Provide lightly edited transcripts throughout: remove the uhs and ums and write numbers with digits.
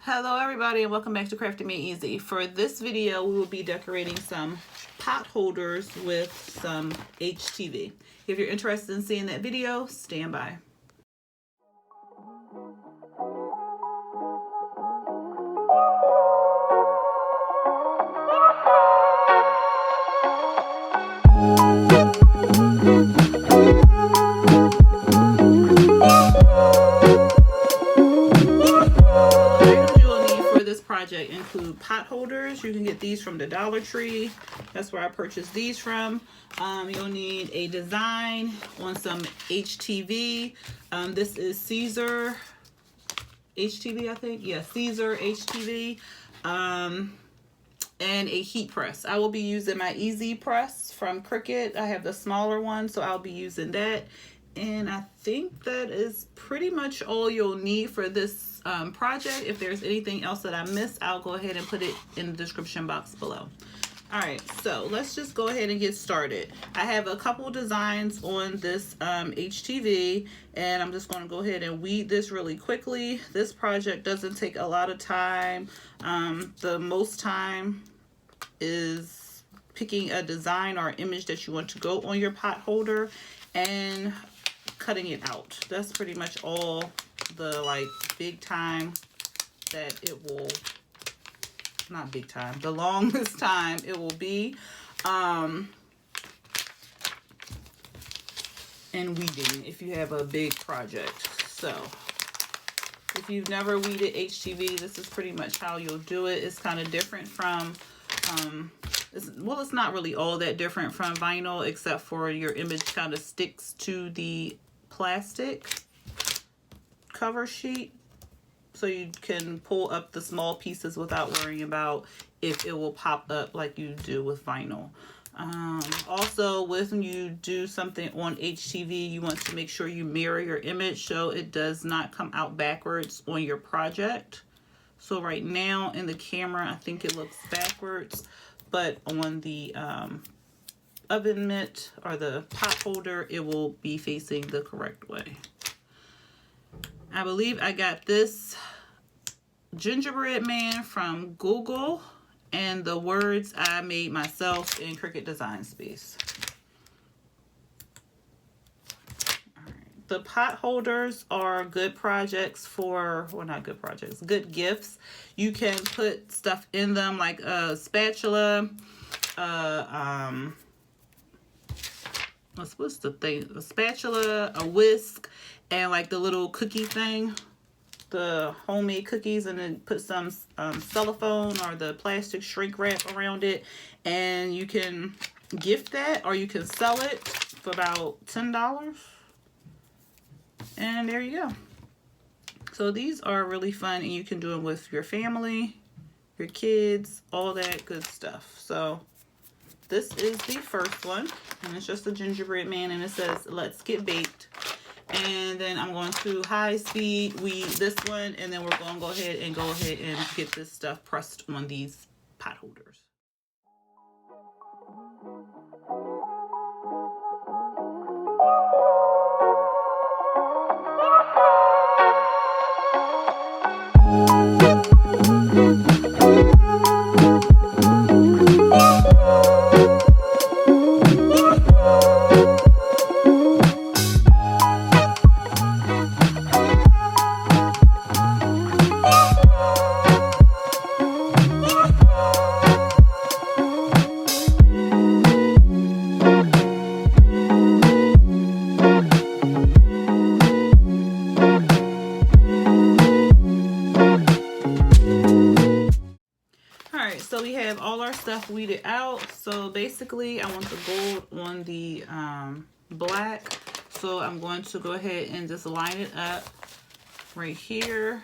Hello everybody and welcome back to Crafting Made Easy. For this video we will be decorating some pot holders with some HTV. If you're interested in seeing that video, stand by. Project include pot holders. You can get these from the Dollar Tree. That's where I purchased these from. You'll need a design on some HTV. This is Caesar HTV, I think. Yeah, Caesar HTV. And a heat press. I will be using my Easy Press from Cricut. I have the smaller one, so I'll be using that. And I think that is pretty much all you'll need for this project. If there's anything else that I missed, I'll go ahead and put it in the description box below. Alright, so let's just go ahead and get started. I have a couple designs on this HTV, and I'm just going to go ahead and weed this really quickly. This project doesn't take a lot of time. The most time is picking a design or image that you want to go on your pot holder and cutting it out. That's pretty much all the big time that it will, not big time, the longest time it will be in weeding if you have a big project. So if you've never weeded HTV, this is pretty much how you'll do it. It's kind of different from it's not really all that different from vinyl, except for your image kind of sticks to the plastic cover sheet, so you can pull up the small pieces without worrying about if it will pop up like you do with vinyl. Also, when you do something on HTV, you want to make sure you mirror your image so it does not come out backwards on your project. So right now in the camera, I think it looks backwards, but on the oven mitt or the pot holder, it will be facing the correct way. I believe I got this gingerbread man from Google, and the words I made myself in Cricut Design Space. The pot holders are good projects for, well, not good projects, good gifts. You can put stuff in them like a spatula, what's the thing? A spatula, a whisk, and like the little cookie thing, the homemade cookies, and then put some cellophane or the plastic shrink wrap around it, and you can gift that or you can sell it for about $10. And there you go. So these are really fun, and you can do them with your family, your kids, all that good stuff. So this is the first one, and it's just a gingerbread man, and it says, "Let's get baked." And then I'm going to high speed weed this one, and then we're going to go ahead and get this stuff pressed on these pot holders. So we have all our stuff weeded out. So basically I want the gold on the black. So I'm going to go ahead and just line it up right here.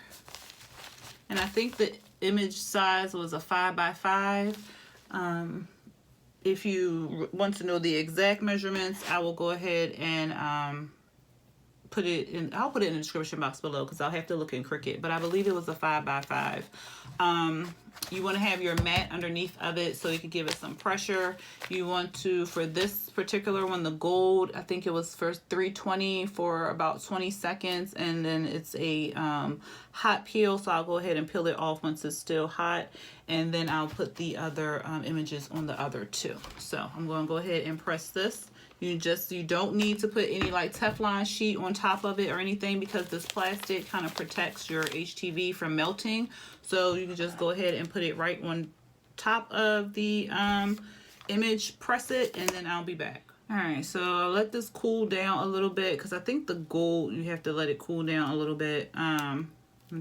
And I think the image size was a 5x5. If you want to know the exact measurements, I will go ahead and put it in, I'll put it in the description box below because I'll have to look in Cricut, but I believe it was a 5x5. You want to have your mat underneath of it so you can give it some pressure. You want to, for this particular one, the gold, I think it was for 320 for about 20 seconds, and then it's a hot peel, so I'll go ahead and peel it off once it's still hot, and then I'll put the other images on the other two. So I'm going to go ahead and press this. You don't need to put any like Teflon sheet on top of it or anything, because this plastic kind of protects your HTV from melting. So you can just go ahead and put it right on top of the image, press it, and then I'll be back. All right, so I'll let this cool down a little bit because I think the gold, you have to let it cool down a little bit. I'm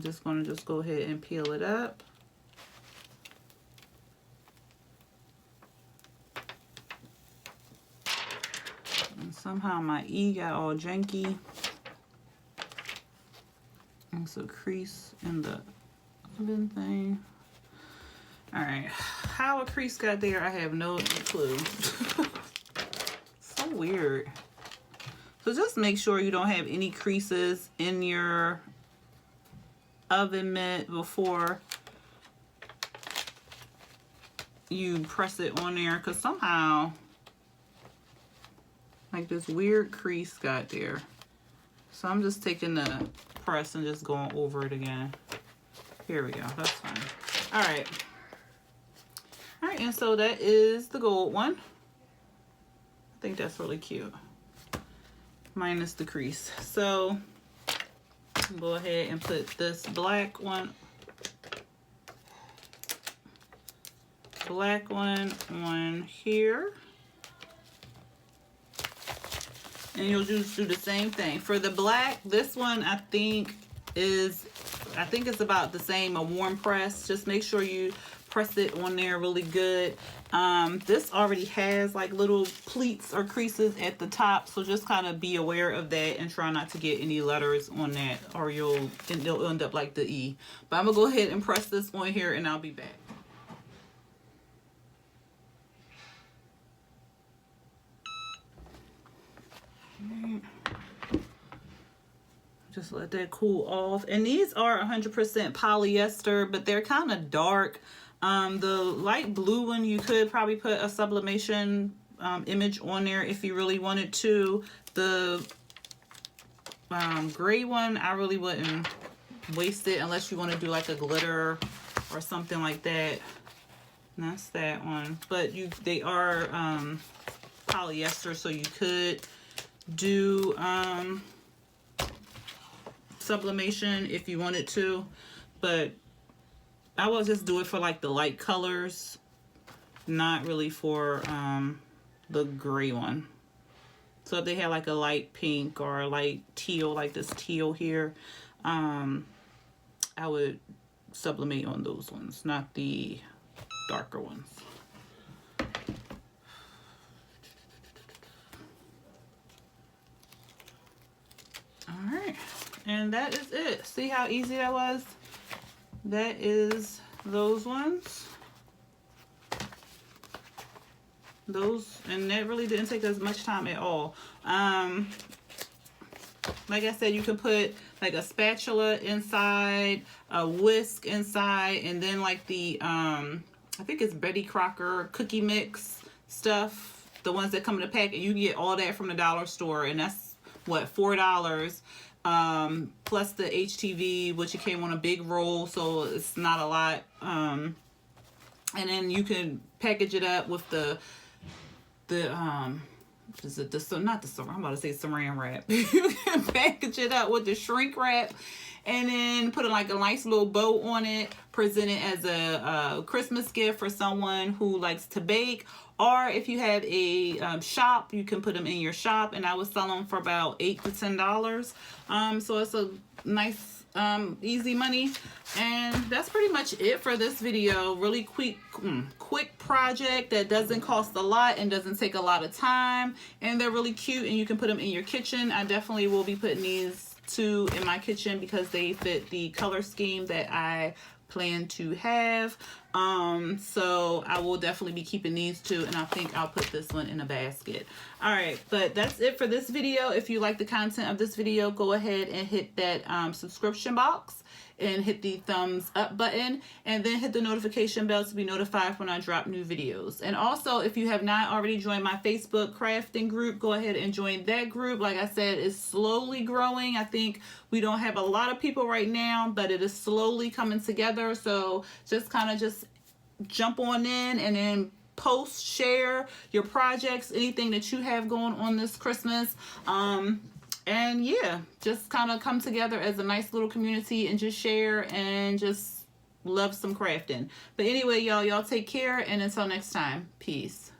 just going to go ahead and peel it up. And somehow my E got all janky. It's a crease in the oven thing. All right, how a crease got there, I have no clue. So weird. So just make sure you don't have any creases in your oven mitt before you press it on there, because somehow like this weird crease got there. So I'm just taking the press and just going over it again. Here we go, that's fine. All right, and so that is the gold one. I think that's really cute, minus the crease. So go ahead and put this black one on here. And you'll just do the same thing. For the black, this one I think it's about the same, a warm press. Just make sure you press it on there really good. This already has like little pleats or creases at the top, so just kind of be aware of that and try not to get any letters on that, or it'll end up like the E. But I'm gonna go ahead and press this on here and I'll be back. Just let that cool off. And these are 100% polyester, but they're kind of dark. The light blue one, you could probably put a sublimation image on there if you really wanted to. The gray one, I really wouldn't waste it unless you want to do like a glitter or something like that. And that's that one. But they are polyester, so you could do sublimation if you wanted to, but I will just do it for like the light colors, not really for the gray one. So if they had like a light pink or a light teal, like this teal here, I would sublimate on those ones, not the darker ones. All right, and that is it. See how easy that was? That is those ones. Those, and that really didn't take as much time at all. Like I said, you can put like a spatula inside, a whisk inside, and then like the I think it's Betty Crocker cookie mix stuff, the ones that come in a pack, and you can get all that from the dollar store, and that's what, $4, plus the HTV, which it came on a big roll, so it's not a lot. And then you can package it up with the is it the, not the, I'm about to say saran wrap. You can package it up with the shrink wrap, and then put like a nice little bow on it, present it as a Christmas gift for someone who likes to bake. Or if you have a shop, you can put them in your shop, and I would sell them for about $8 to $10. So it's a nice, easy money. And that's pretty much it for this video. Really quick project that doesn't cost a lot and doesn't take a lot of time. And they're really cute, and you can put them in your kitchen. I definitely will be putting these two in my kitchen because they fit the color scheme that I plan to have. So I will definitely be keeping these two, and I think I'll put this one in a basket. All right, but that's it for this video. If you like the content of this video, go ahead and hit that subscription box and hit the thumbs up button, and then hit the notification bell to be notified when I drop new videos. And also, if you have not already joined my Facebook crafting group, go ahead and join that group. Like I said, it's slowly growing. I think we don't have a lot of people right now, but it is slowly coming together. So just kind of just jump on in and then post, share your projects, anything that you have going on this Christmas. And yeah, just kind of come together as a nice little community and just share and just love some crafting. But anyway, y'all take care, and until next time, peace.